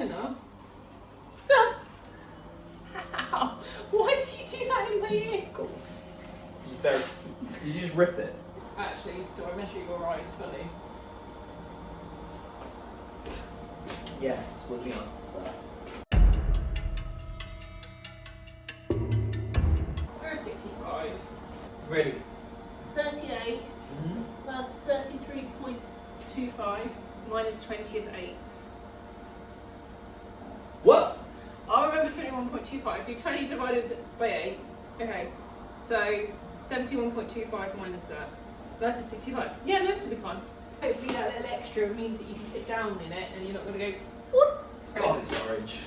enough. Ow! Why did you do that in my ear? Did you just rip it? Actually, do I measure your eyes fully? Yes, was the answer to that. We're a 65. Ready? 38 plus 33.25 minus 20th eighths. What? I remember 71.25. Do 20 divided by 8. Okay. So 71.25 minus that. Versus 65. Yeah, it looks to be fun. Hopefully that little extra means that you can sit down in it and you're not going to go, what? God, it's orange.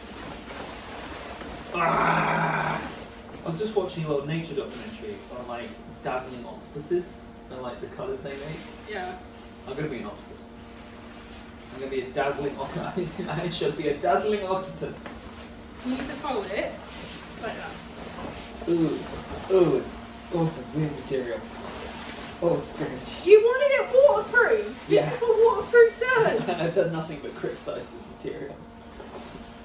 Ah! I was just watching a little nature documentary on like dazzling octopuses and like the colours they make. Yeah. I'm gonna be an octopus. I'm gonna be a dazzling octopus. I should be a dazzling octopus. You need to fold it like that. Ooh, it's awesome, weird material. Oh, it's strange. You wanted it waterproof. Yeah. This is what waterproof does. I've done nothing but criticise this material.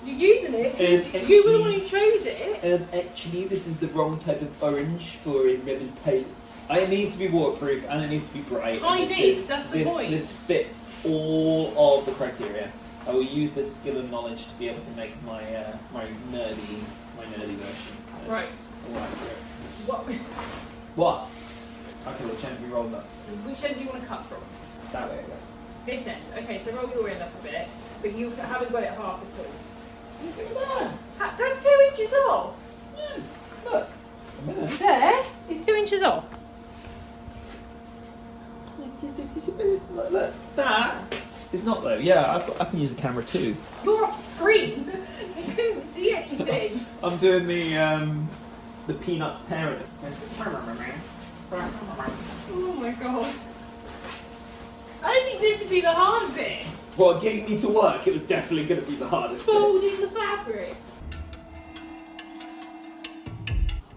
You're using it because And you were the one who chose it. Actually, this is the wrong type of orange for a ribbon paint. It needs to be waterproof and it needs to be bright. High-vis, that's the point. This fits all of the criteria. I will use this skill and knowledge to be able to make my my nerdy version. Right. What? What? Okay, which end have we rolled up? Which end do you want to cut from? That way, I guess. This end. Okay, so roll your end up a bit, but you haven't got it half at all. Look at that. That's 2 inches off. Yeah, look. A minute. There, it's 2 inches off. Look, that is not though. Yeah, I can use a camera too. You're off screen. I couldn't see anything. I'm doing the Peanuts parent. Oh my god. I don't think this would be the hard bit. Well, getting me to work, it was definitely going to be the hardest bit. Folding the fabric.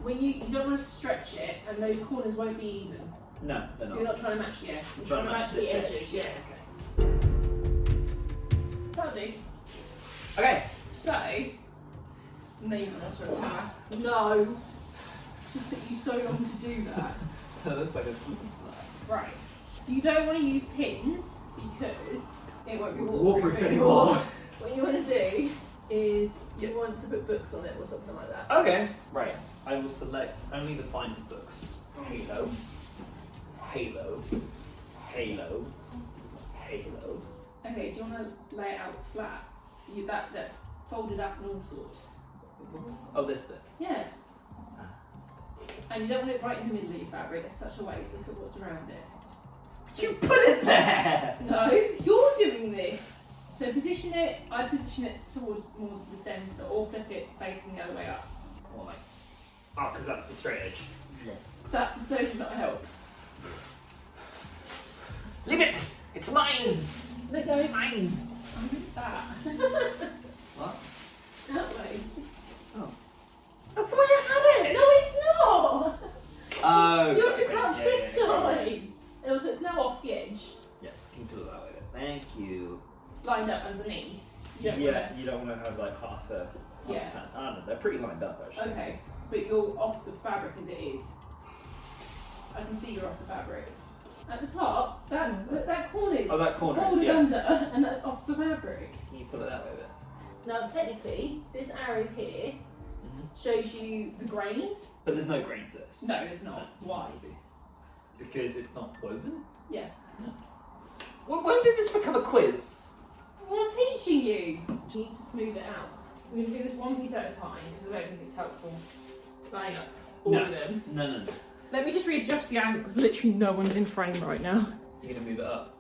When you don't want to stretch it, and those corners won't be even. No, they're So not. you're not trying to match, yeah. I'm trying to match the this edges, edge. yeah. Okay. That'll do. Okay. So, no, you're not trying to camera. No. Just took you so long to do that. That looks like a slip and slide. Right. You don't want to use pins because it won't be Waterproof anymore. What you want to do is you want to put books on it or something like that. Okay. Right. I will select only the finest books. Halo. Halo. Halo. Halo. Okay, do you want to lay it out flat? That's folded up and all sorts. Oh, this bit. Yeah. And you don't want it right in the middle of your fabric. It's such a waste. Look at what's around it. You put it there! No, you're doing this. So position it. I position it towards more to the centre, or flip it facing the other way up. Or like, oh, because that's the straight edge. Yeah. That so does not help. Leave it! It's mine! Let go. Mine! That. What? That way. Oh. That's the way I had it! No, it's not. Oh. You have to okay. crouch Yeah, this yeah, yeah. side. And also, it's now off the edge, Yes, you can do it that way. Thank you. lined up underneath. You don't Yeah, want you don't want to have like half a. Yeah. I don't know, they're pretty lined up to. actually. Okay, but you're off the fabric as it is. I can see you're off the fabric. At the top, that corner is Oh, that corner is, folded yeah. under, and that's off the fabric. Can you put it that way then? Now, technically, this arrow here shows you the grain. But there's no grain for this. No, it's not. Why? Because it's not woven? Yeah. Well, when did this become a quiz? Well, I'm teaching you. You need to smooth it out. We're going to do this one piece at a time because I don't think it's helpful laying up all of them. No. Let me just readjust the angle because literally no one's in frame right now. You're going to move it up.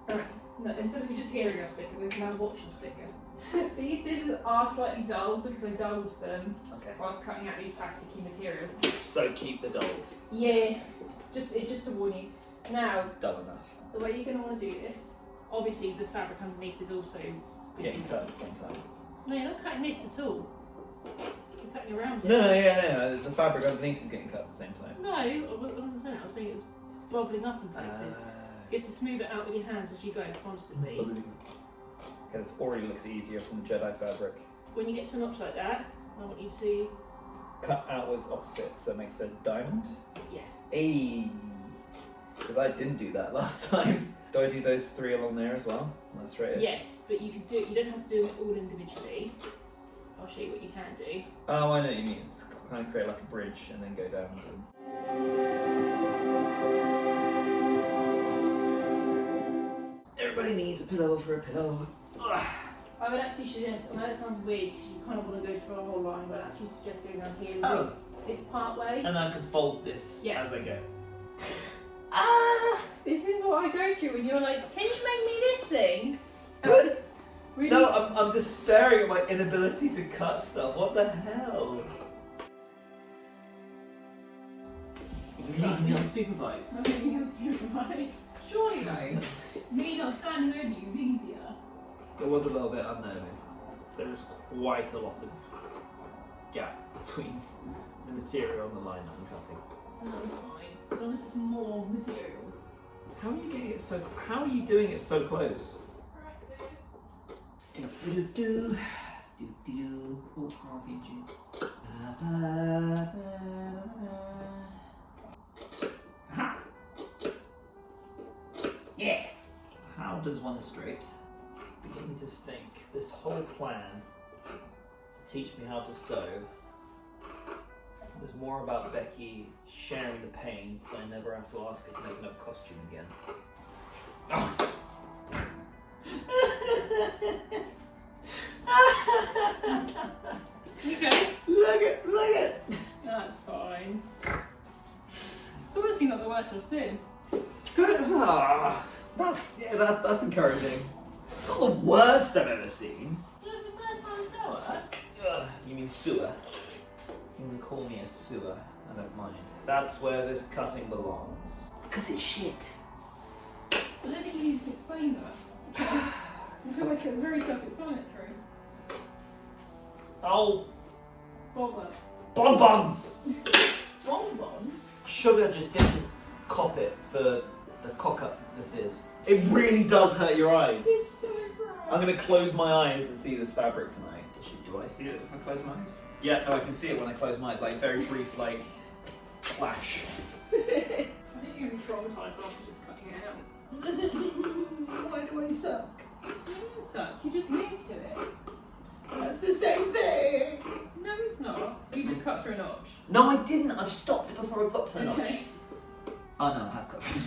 Alright, no, instead of you just hearing us quicker, we can now watch us quicker. These scissors are slightly dull because I dulled them Okay. whilst cutting out these plasticky materials. So keep the dull. Yeah, it's just to warn you. Now, Dull enough. the way you're going to want to do this, obviously the fabric underneath is also Getting cut at the same time. No, you're not cutting this at all. You're cutting around it. No. The fabric underneath is getting cut at the same time. No, I wasn't saying that. I was saying it was bubbling up in places. So you have to smooth it out with your hands as you go constantly. Okay, this already looks easier from the Jedi fabric. When you get to a notch like that, I want you to... Cut outwards opposite, so it makes a diamond. Yeah. Ayy. Because I didn't do that last time. Do I do those 3 along there as well? On the straight edge? Yes, but you could do. You don't have to do them all individually. I'll show you what you can do. Oh, I know what you mean. It's kind of create like a bridge and then go down. Everybody needs a pillow for a pillow. Ugh. I would actually suggest, I know it sounds weird because you kind of want to go for a whole line, but I'd actually suggest going down here. Oh. This part way. And I can fold this as I go. This is what I go through when you're like, can you make me this thing? But Really? no, I'm just staring at my inability to cut stuff. What the hell? You leave me unsupervised. I'm leaving you unsupervised. Surely though, me not standing over you is easier. It was a little bit unnerving. There is quite a lot of gap between the material and the line that I'm cutting. Oh, fine. As long as it's more material. How are you getting it so? How are you doing it so close? Do do do do do. Oh, our theme tune. Ha! Yeah. How does one straight begin to think this whole plan to teach me how to sew was more about Becky sharing the pain so I never have to ask her to make another costume again? Oh. Okay. Look it! That's fine. It's honestly not the worst I've seen. That's encouraging. It's not the worst I've ever seen. For the first time sewer? You mean sewer? You can call me a sewer. I don't mind. That's where this cutting belongs. Because it's shit. I don't think you need to explain that. I feel like it was very self-explanatory. Oh, Bother. bonbons! Bonbons? Sugar just didn't cop it for the cock-up this is. It really does hurt your eyes. It's so bright. I'm going to close my eyes and see this fabric tonight. Do I see it if I close my eyes? Yeah, no, I can see it when I close my eyes. Like, very brief, like, flash. I think you're going to be traumatised after just cutting it out. Why do I suck? You didn't suck, you just used to it. That's the same thing. No, it's not. You just cut through a notch. No, I didn't. I've stopped before I got to the notch. Okay. Oh no, I have got through.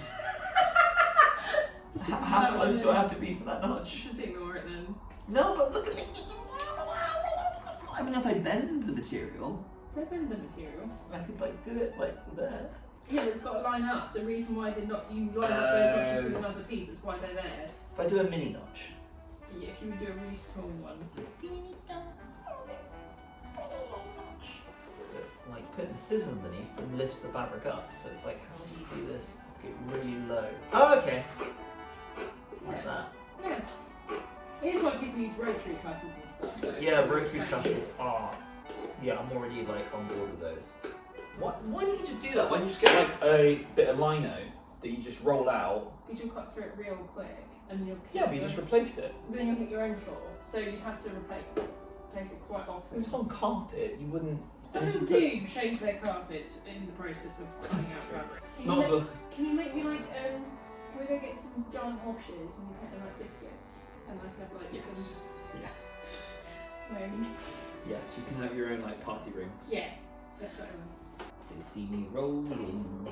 How close do I have to be for that notch? Just ignore it then. No, but look at it. I mean, if I bend the material, Don't bend the material. I could like do it like there. Yeah, but it's got to line up. The reason why you line up those notches with another piece, that's why they're there. If I do a mini notch. Yeah, if you would do a really small one. Like put the scissors underneath and lifts the fabric up. So it's like, how do you do this? Let's get really low. Oh, okay. Like that. Yeah. It is why people use rotary cutters and stuff. Though. Yeah, rotary cutters are. Yeah, I'm already like on board with those. Why don't you just do that? Why don't you just get like a bit of lino that you just roll out? Because you'll cut through it real quick, and then you'll. Yeah, but you just replace it. But then you'll hit your own floor, so you'd have to replace it quite often. If it's on carpet, you wouldn't. Some people do shave their carpets in the process of cutting out fabric. Can you make me like can we go get some giant washes and make them like biscuits and like have like Yes. Yeah. some Yes, you can have your own like party rings. yeah, that's what I want. They see me rolling.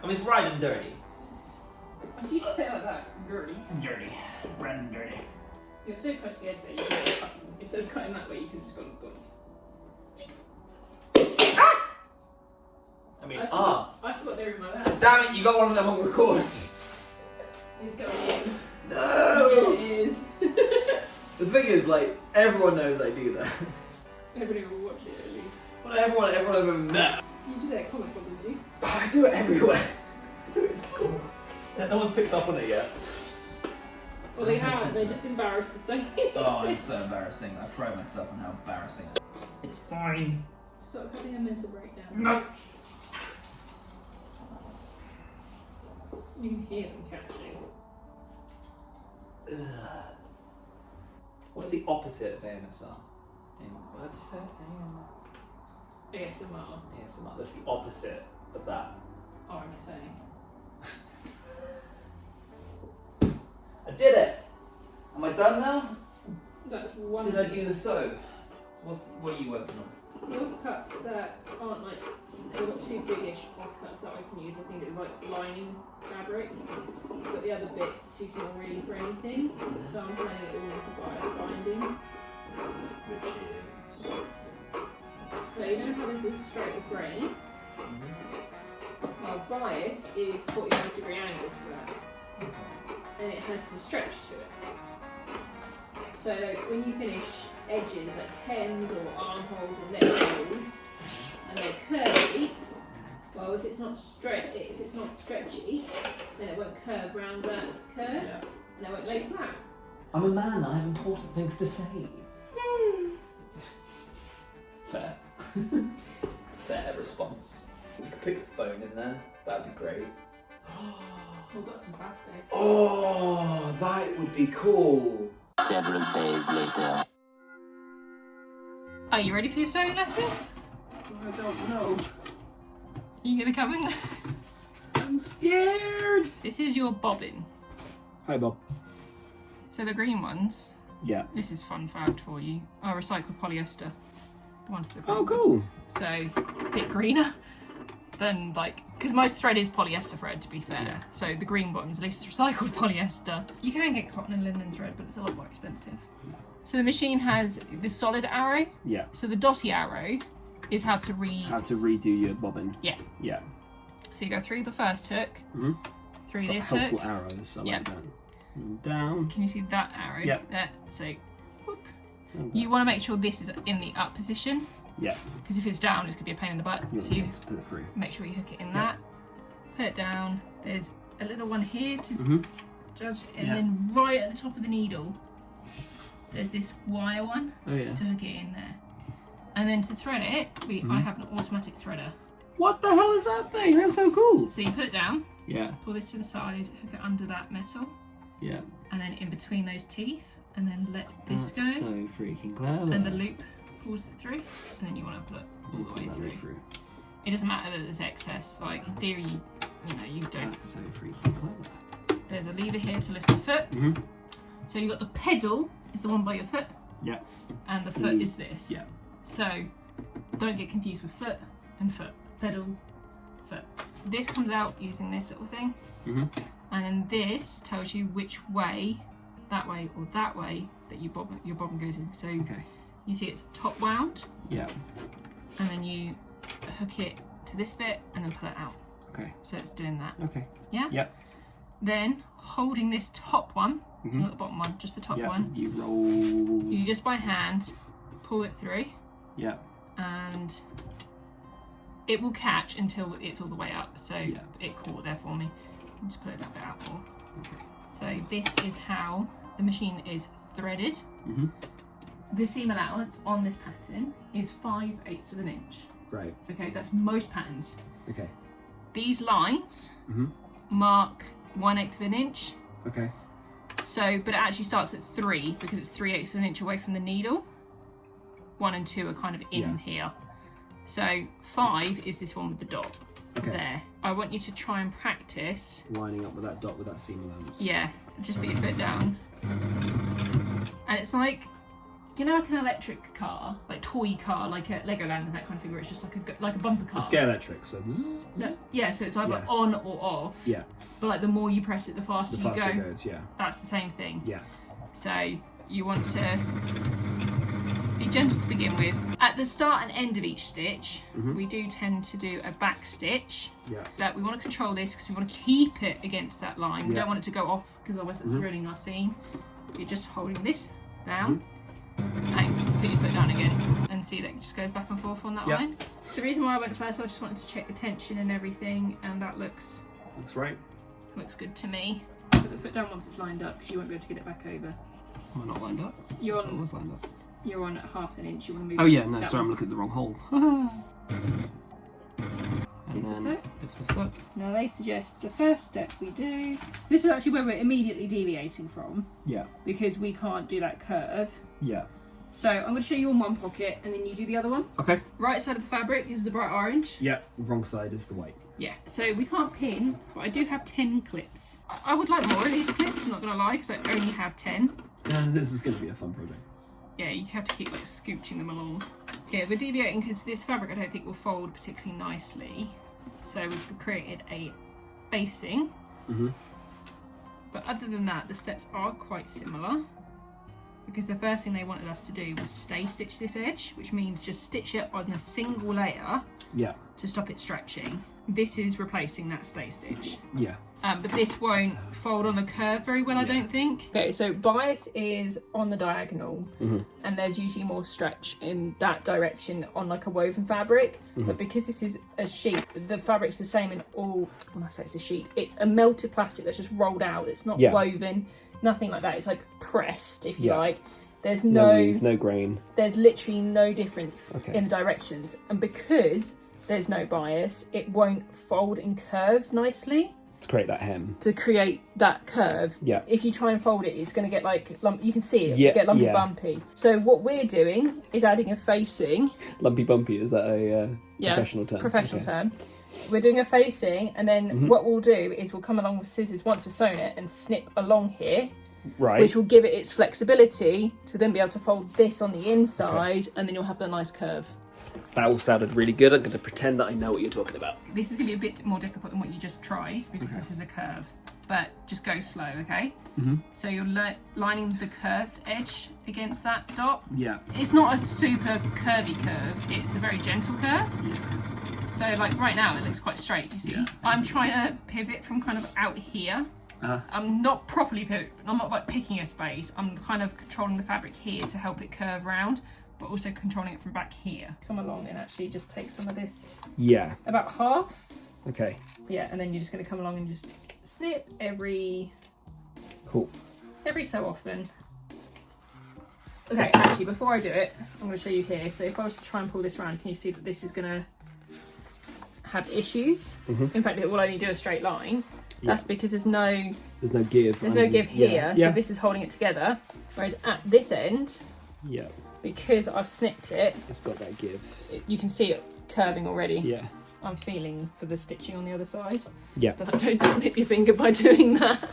I mean, it's right and dirty. Why did you say it like that? Dirty. Dirty. Red and dirty. You're so close to the edge there, you could have cut, instead of cutting that way, you could have just gone. I mean, I forgot they were in my bag. Damn it, you got one of them on record. It's going in. No! It is. The thing is, like, everyone knows I do that. Everybody will watch it at least. Well, everyone I've ever met. You do that at comic book, didn't you? I do it everywhere. I do it in school. No one's picked up on it yet. Well, they haven't, they're just embarrassed to say it. Oh, I'm so embarrassing. I pride myself on how embarrassing it is. It's fine. Stop having a mental breakdown. No. You can hear them catching. Ugh. What's the opposite of AMSR? What did you say? ASMR. ASMR. That's the opposite of that. RMSA. I did it! Am I done now? That's one. Did I do the sew? So what are you working on? The offcuts that aren't like, they've got two biggish offcuts that I can use. I think it's like lining fabric, but the other bits are too small really for anything. So I'm turning it all into bias binding. Which is... So you know how there's this straight of grain? Well, bias is 45-degree angle to that, and it has some stretch to it. So when you finish edges like hems or armholes or neck holes, and they're curvy, well, if it's not stretchy, then it won't curve round that curve, and it won't lay flat. I'm a man. I have important things to say. Fair. Fair response. You could put your phone in there. That'd be great. We've got some plastic. Oh, that would be cool. Several days later. Are you ready for your sewing lesson? I don't know. Are you gonna come in? I'm scared. This is your bobbin. Hi, Bob. So the green ones, Yeah. this is fun fact for you, are recycled polyester. The ones that Oh, cool. So a bit greener than because most thread is polyester thread, to be fair. Yeah. So the green ones, at least it's recycled polyester. You can get cotton and linen thread, but it's a lot more expensive. So the machine has this solid arrow. Yeah. So the dotty arrow is how to redo your bobbin. Yeah. Yeah. So you go through the first hook, through this helpful hook. arrows. I Yeah. like that. And down. Can you see that arrow? Yeah. There. So, whoop. And You down. want to make sure this is in the up position, Yeah. because if it's down, it's going to be a pain in the butt. You'll So be you able to put it through. make sure you hook it in Yeah. that. Put it down. There's a little one here to judge, and Yeah. then right at the top of the needle, there's this wire one Oh yeah. to hook it in there. And then to thread it, I have an automatic threader. What the hell is that thing? That's so cool. So you put it down, Yeah. pull this to the side, hook it under that metal, Yeah. and then in between those teeth, and then let this That's go. so freaking clever. And the loop pulls it through, and then you want to pull it all the way That through. loop through. It doesn't matter that there's excess. Like in theory, you don't. That's so freaking clever. There's a lever here to lift the foot. Mhm. So you've got the pedal is the one by your foot, Yeah. and the foot is this. Yeah. So don't get confused with foot and foot. Pedal, foot. This comes out using this little thing, Mhm. and then this tells you which way, that way or that way, that your bobbin goes in. So Okay. you see it's top wound, Yeah. and then you hook it to this bit and then pull it out. Okay. So it's doing that. Okay. Yeah? Yep. Then holding this top one, so Mhm. not the bottom one, just the top Yeah. one, You roll. you just by hand pull it through, Yeah. and it will catch until it's all the way up. So Yeah. it caught there for me. I'll just put it a bit out more. Okay. So this is how the machine is threaded. Mhm. The seam allowance on this pattern is 5/8 of an inch. Right. Okay, that's most patterns. Okay. These lines Mhm. mark 1/8 of an inch. Okay. So, but it actually starts at 3 because it's 3/8 of an inch away from the needle. 1 and 2 are kind of in Yeah. here. So 5 is this one with the dot Okay. there. I want you to try and practice. Lining up with that dot with that seam allowance. Yeah, just put your foot down. And it's like, like an electric car, like toy car, like a Legoland and that kind of thing, where it's just like a bumper car. A scale electric. So. Yeah, so it's either Yeah. on or off. Yeah. But like the more you press it, the faster, The faster you it go. goes. Yeah. That's the same thing. Yeah. So you want to be gentle to begin with. At the start and end of each stitch, we do tend to do a back stitch. Yeah. That we want to control this because we want to keep it against that line. We Yeah. don't want it to go off because otherwise it's ruining our seam. You're just holding this down and put your foot down again and see that it just goes back and forth on that Yeah. line. The reason why I went first, I just wanted to check the tension and everything, and that looks right. good to me. Put the foot down once it's lined up because you won't be able to get it back over. Am I not lined up? You're I thought it on. was lined up. You're on at 1/2 an inch. You want to move. Oh yeah, no, that sorry, I'm one. looking at the wrong hole. And Lift the then foot. lift the foot. Now they suggest the first step we do. So this is actually where we're immediately deviating from Yeah. because we can't do that curve. Yeah. So I'm going to show you on one pocket and then you do the other one. Okay. Right side of the fabric is the bright orange. Yeah. Wrong side is the white. Yeah, so we can't pin, but I do have 10 clips. I would like more of these clips, I'm not going to lie, because I only have 10. This is going to be a fun project. Yeah, you have to keep like scooching them along. Yeah, we're deviating because this fabric I don't think will fold particularly nicely. So we've created a facing. Mm-hmm. But other than that, the steps are quite similar. Because the first thing they wanted us to do was stay stitch this edge, which means just stitch it on a single layer Yeah. to stop it stretching. This is replacing that stay stitch. Yeah. But this won't fold on the curve very well, I don't think. Okay, so bias is on the diagonal, and there's usually more stretch in that direction on like a woven fabric. But because this is a sheet, the fabric's the same in all. When I say it's a sheet, it's a melted plastic that's just rolled out. It's not woven, nothing like that. It's like pressed, if you like. There's No weave, no grain. there's literally no difference in the directions, and because there's no bias, it won't fold and curve nicely. To create that hem. To create that curve, if you try and fold it, it's going to get like you can see it, get lumpy bumpy. So what we're doing is adding a facing. Lumpy bumpy, is that a professional term? Professional term. We're doing a facing, and then what we'll do is we'll come along with scissors once we've sewn it and snip along here, right? Which will give it its flexibility to then be able to fold this on the inside, and then you'll have the nice curve. That all sounded really good. I'm going to pretend that I know what you're talking about. This is going to be a bit more difficult than what you just tried because this is a curve, but just go slow, okay? So you're lining the curved edge against that dot. Yeah. It's not a super curvy curve, it's a very gentle curve. So like right now it looks quite straight, you see? Yeah. I'm trying to pivot from kind of out here. I'm not properly pivot, I'm not like picking a space, I'm kind of controlling the fabric here to help it curve round, but also controlling it from back here. Come along and actually just take some of this. Yeah. About half. Okay. Yeah, and then you're just going to come along and just snip every so often. Okay, actually, before I do it, I'm going to show you here. So if I was to try and pull this around, can you see that this is going to have issues? In fact, it will only do a straight line. That's because there's no give. There's no give here, so this is holding it together. Whereas at this end, because I've snipped it, it's got that give. You can see it curving already. Yeah. I'm feeling for the stitching on the other side. Yeah. But don't snip your finger by doing that.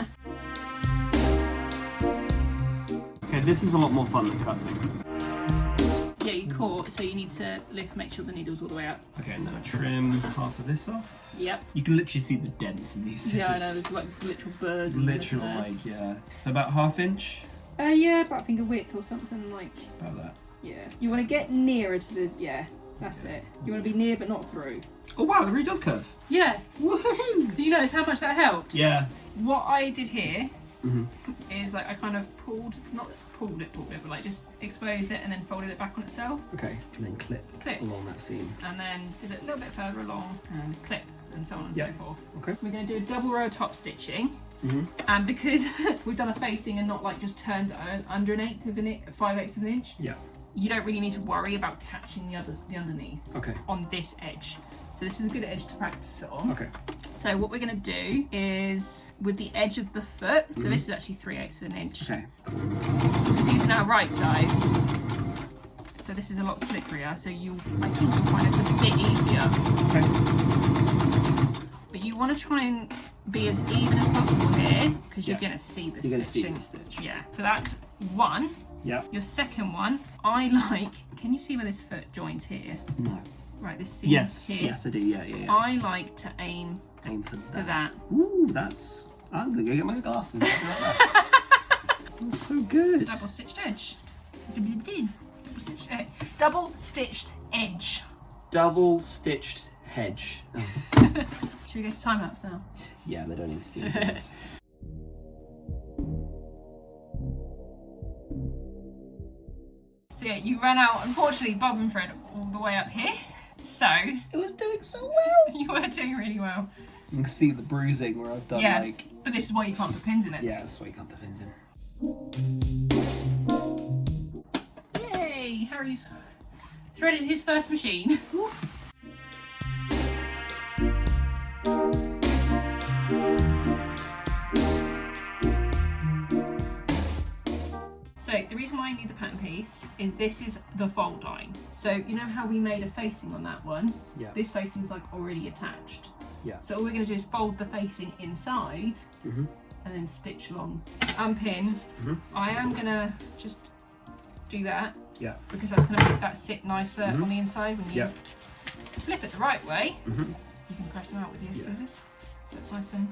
Okay, this is a lot more fun than cutting. Yeah, you caught, so you need to make sure the needle's all the way up. Okay, now trim half of this off. Yep. You can literally see the dents in these scissors. Yeah, I know, there's like literal burrs. Literal, like, yeah. So about ½ inch? Yeah, about finger width or something like. About that. Yeah. You want to get nearer to this, that's it. You want to be near but not through. Oh wow, it really does curve. Yeah. Woohoo! Do you notice how much that helps? Yeah. What I did here is like I kind of not pulled it, but like just exposed it and then folded it back on itself. Okay, and then clipped along that seam. And then did it a little bit further along and clip and so on and so forth. Okay. We're going to do a double row top stitching. And because we've done a facing and not like just turned under an 1/8 of an inch, 5/8 of an inch, you don't really need to worry about catching the underneath on this edge. So this is a good edge to practice it on. Okay. So what we're going to do is with the edge of the foot, so this is actually 3/8 of an inch. Okay. Because these are now right sides, so this is a lot slipperier. So I think you'll find this a bit easier. Okay. But you want to try and be as even as possible here because you're going to see the stitching. Yeah. So that's one. Yeah. Your second one, can you see where this foot joins here? No. Right, this seam here. Yes, I do. Yeah. I like to aim for that. that. Ooh, I'm gonna go get my glasses. That's so good. Double stitched edge. Double stitched edge. Double stitched hedge. Oh. Should we go to timeouts now? Yeah, they don't need to see those. So yeah, you ran out, unfortunately, bobbin thread all the way up here. So it was doing so well. You were doing really well. You can see the bruising where I've done but this is why you can't put pins in it. Yeah, that's why you can't put pins in. Yay! Harry's threaded his first machine. So the reason why I need the pattern piece is this is the fold line. So you know how we made a facing on that one? Yeah. This facing is like already attached. Yeah. So all we're going to do is fold the facing inside and then stitch along. Unpin. I am going to just do that. Yeah. Because that's going to make that sit nicer on the inside when you flip it the right way. You can press them out with your scissors. So it's nice and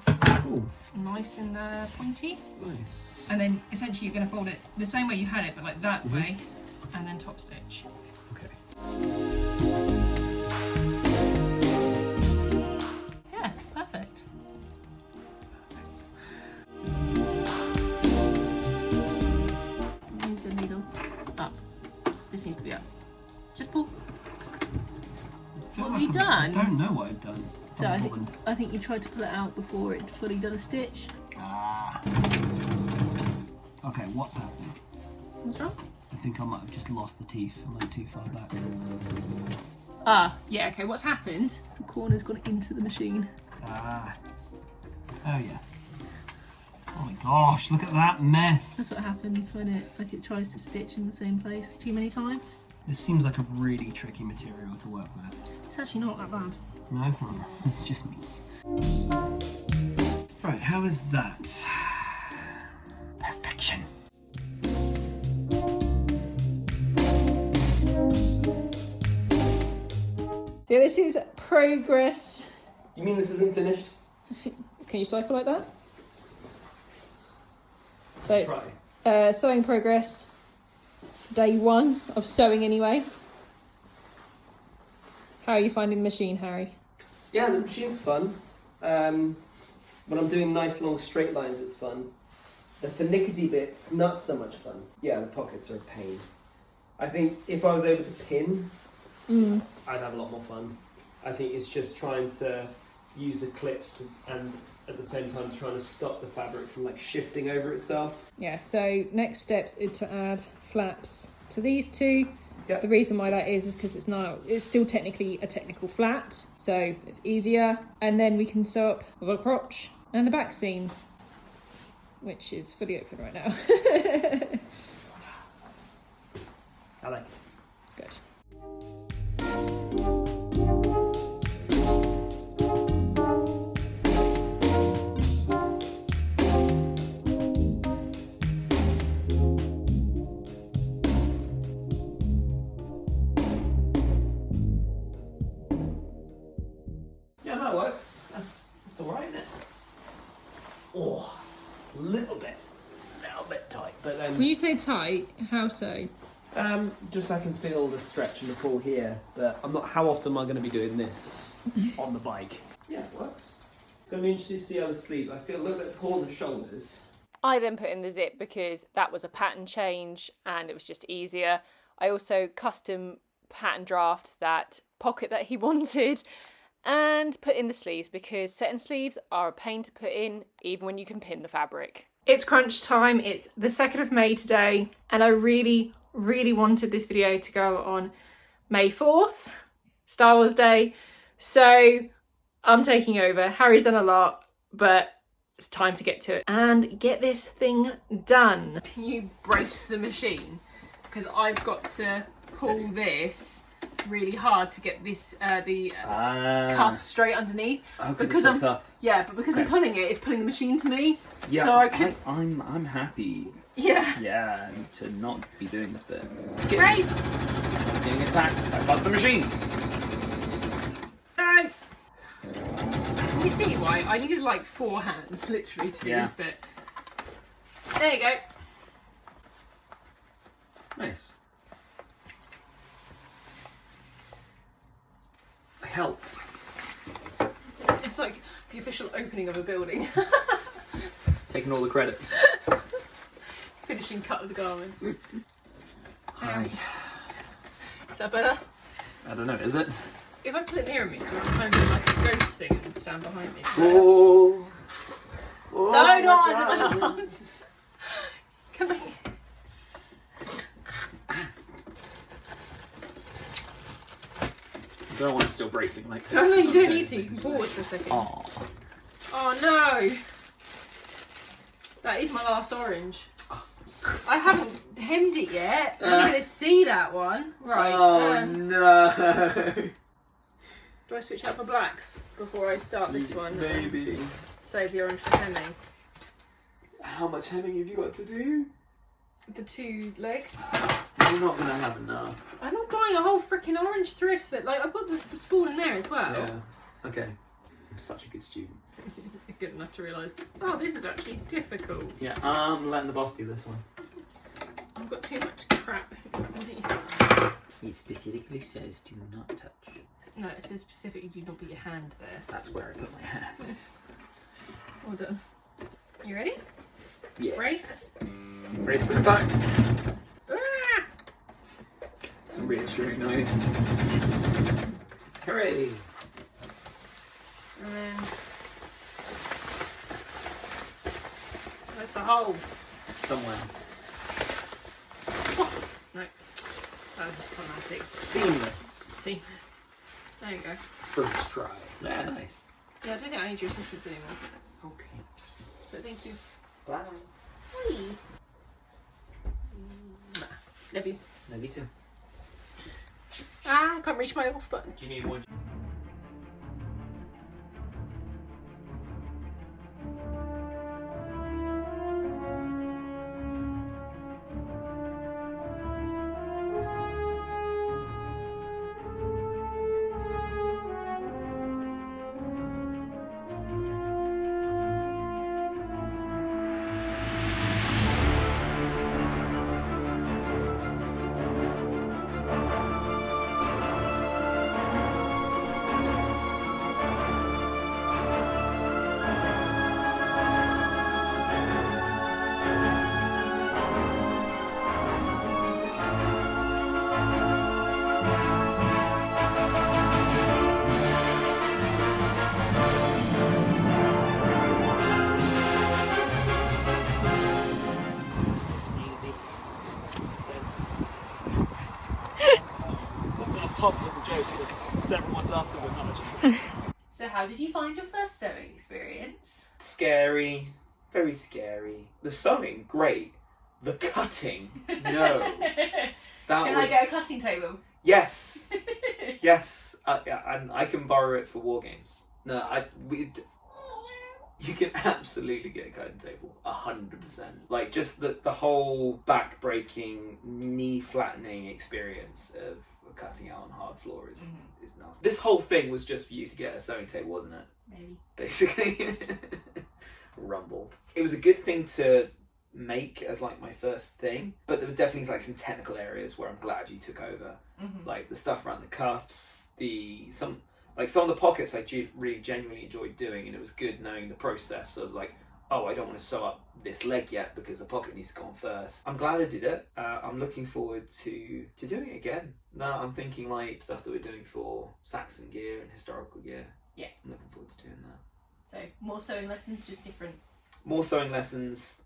pointy. Nice. And then essentially you're going to fold it the same way you had it, but like that way, and then top stitch. Okay. Yeah, perfect. Move the needle up. This needs to be up. Just pull. What have you done? I don't know what I've done. So I think you tried to pull it out before it fully done a stitch. Ah. Okay, what's happening? What's wrong? I think I might have just lost the teeth. I went too far back. Ah, yeah, okay, what's happened? The corner's gone into the machine. Ah. Oh yeah. Oh my gosh, look at that mess. That's what happens when it tries to stitch in the same place too many times. This seems like a really tricky material to work with. It's actually not that bad. No? It's just me. Right, how is that? Perfection. Yeah, this is progress. You mean this isn't finished? Can you cycle like that? So it's sewing progress, day 1 of sewing anyway. How are you finding the machine, Harry? Yeah, the machine's fun. When I'm doing nice long straight lines, it's fun. The finicky bits, not so much fun. Yeah, the pockets are a pain. I think if I was able to pin, I'd have a lot more fun. I think it's just trying to use the clips and at the same time trying to stop the fabric from like shifting over itself. Yeah, so next steps is to add flaps to these two. Yep. The reason why that is because it's still technically a technical flat, so it's easier. And then we can sew up the crotch and the back seam, which is fully open right now. I like it. Good. Yeah, that works. That's alright, isn't it? Oh, a little bit tight, but then When you say tight, how so? just I can feel the stretch and the pull here, but I'm not. How often am I going to be doing this on the bike? Yeah, it works. Going to be interesting to see how the sleeves. I feel a little bit pull on the shoulders. I then put in the zip because that was a pattern change and it was just easier. I also custom pattern draft that pocket that he wanted and put in the sleeves because set-in sleeves are a pain to put in even when you can pin the fabric. It's crunch time. It's the 2nd of May today, and I really wanted this video to go on May 4th, Star Wars Day. So I'm taking over. Harry's done a lot, but it's time to get to it and get this thing done. Can you brace the machine? Because I've got to pull this really hard to get this the cuff straight underneath. Oh, because it's so tough. Yeah, but because I'm pulling it, it's pulling the machine to me. Yeah, so I could. I'm happy. Yeah. Yeah, to not be doing this bit. Brace. Getting attacked by Buzz the Machine. No. You see why I needed like 4 hands literally to do this bit. There you go. Nice. I helped. It's like the official opening of a building. Taking all the credit. Finishing cut of the garment. Hi. Is that better? I don't know, is it? If I put it near me, do I kind of do like a ghost thing and stand behind me? Oh. Oh No, my not God. under my arms. Come here. I don't want him still bracing like this. Oh no, you don't need to. You can pause for a second. Aw. Oh no! That is my last orange. I haven't it yet. You're going to see that one. Right. Oh no! Do I switch out for black before I start this one? Maybe. Save the orange for hemming. How much hemming have you got to do? The 2 legs. You're not gonna have enough. I'm not buying a whole freaking orange thread fit. Like, I've got the spool in there as well. Yeah. Okay. I'm such a good student. Good enough to realise, oh, this is actually difficult. Yeah, I'm letting the boss do this one. I've got too much crap. It specifically says do not touch. No, it says specifically do not put your hand there. That's where I put my hand. Well done. You ready? Yeah. Brace. Brace for the back. Ah! It's a reassuring noise. Hooray! And then where's the hole? Somewhere. No. That was just dramatic. Seamless. Seamless. There you go. First try. Yeah, nice. Yeah, I don't think I need your assistance anymore. Okay. But thank you. Bye. Whee. Love you. Love you too. Ah, I can't reach my off button. Do you need one? Top was a joke, but several ones after were not a joke. So how did you find your first sewing experience? Scary. Very scary. The sewing, great. The cutting, no. That Can was... I get a cutting table? Yes. Yes. And I can borrow it for war games. No, you can absolutely get a cutting table, 100%. Like, just the whole back-breaking, knee-flattening experience of cutting out on hard floor is nasty. This whole thing was just for you to get a sewing table, wasn't it? Maybe. Basically. Rumbled. It was a good thing to make as like my first thing, but there was definitely like some technical areas where I'm glad you took over. Like the stuff around the cuffs, some of the pockets I really genuinely enjoyed doing, and it was good knowing the process of like, oh, I don't want to sew up this leg yet because the pocket needs to go on first. I'm glad I did it. I'm looking forward to doing it again. Now I'm thinking like stuff that we're doing for Saxon gear and historical gear. Yeah. I'm looking forward to doing that. So more sewing lessons, just different. More sewing lessons,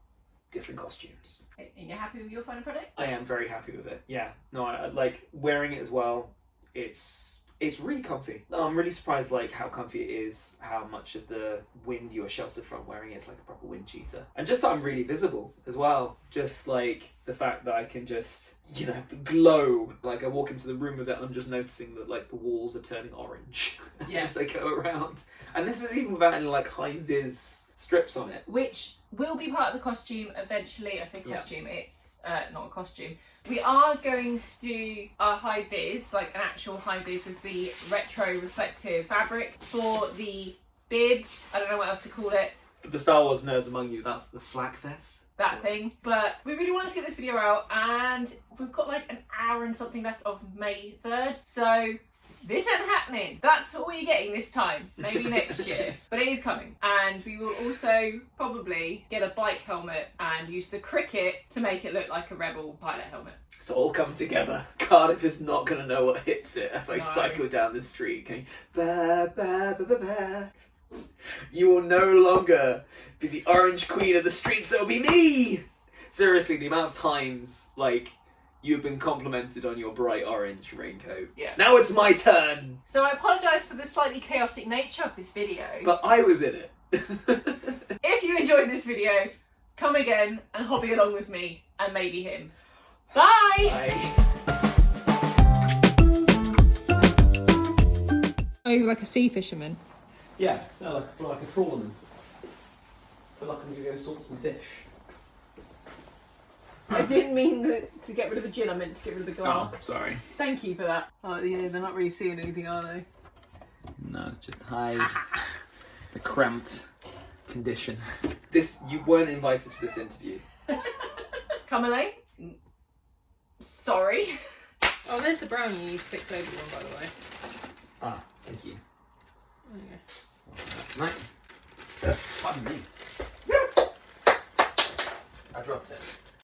different costumes. And you're happy with your final product? I am very happy with it. Yeah. No, I like wearing it as well. It's really comfy. I'm really surprised like how comfy it is, how much of the wind you are sheltered from wearing it. It's like a proper wind cheater. And just that I'm really visible as well. Just like the fact that I can just, glow. Like I walk into the room with it and I'm just noticing that like the walls are turning orange as I go around. And this is even without any like high-vis strips on it. Which will be part of the costume eventually. I say costume, it's not a costume. We are going to do a high-vis, like an actual high-vis with the retro reflective fabric for the bib. I don't know what else to call it. For the Star Wars nerds among you, that's the flak vest. That thing. But we really want to get this video out, and we've got like an hour and something left of May 3rd. So this ain't happening. That's all you're getting this time. Maybe next year. But it is coming. And we will also probably get a bike helmet and use the cricket to make it look like a Rebel pilot helmet. It's all come together. Cardiff is not going to know what hits it as I cycle down the street going, ba, ba, ba, ba, ba. You will no longer be the orange queen of the streets, it'll be me! Seriously, the amount of times, like, you've been complimented on your bright orange raincoat. Yeah. Now it's my turn! So I apologise for the slightly chaotic nature of this video. But I was in it. If you enjoyed this video, come again and hobby along with me and maybe him. Bye! Bye. Oh, you're like a sea fisherman. Yeah, no, like a trawlerman. Feel like I'm going to go sort some fish. I didn't mean to get rid of the gin, I meant to get rid of the glass. Oh, sorry. Thank you for that. Oh, yeah, they're not really seeing anything, are they? No, it's just the cramped conditions. You weren't invited to this interview. Camille? Sorry. Oh, there's the brownie you need to fix over one, by the way. Ah, thank you. There you go. That's mine. Pardon me. I dropped it.